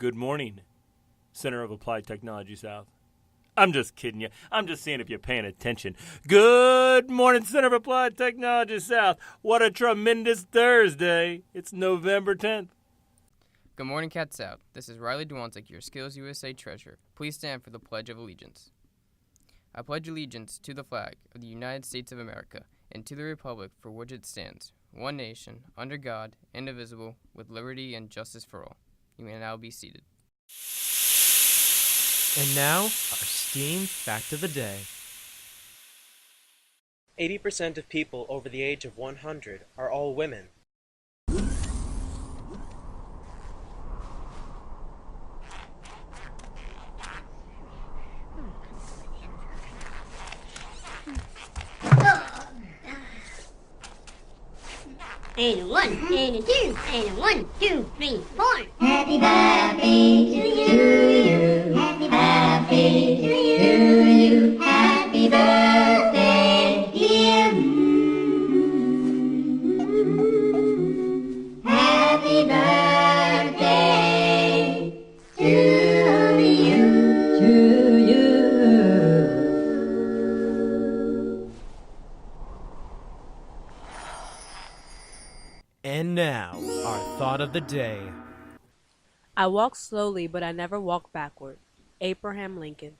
Good morning, Center of Applied Technology South. I'm just kidding you. I'm just seeing if you're paying attention. Good morning, Center of Applied Technology South. What a tremendous Thursday. It's November 10th. Good morning, Cat South. This is Riley Dwanczyk, your Skills USA treasurer. Please stand for the Pledge of Allegiance. I pledge allegiance to the flag of the United States of America and to the republic for which it stands, one nation, under God, indivisible, with liberty and justice for all. You may now be seated. And now, our STEAM Fact of the Day. 80% of people over the age of 100 are all women. And a 1, and a 2, and a 1, 2, 3, 4. Happy birthday to you. Happy birthday to you. Happy birthday, dear. Happy birthday to you. To you. And now, our thought of the day. I walk slowly, but I never walk backward. Abraham Lincoln.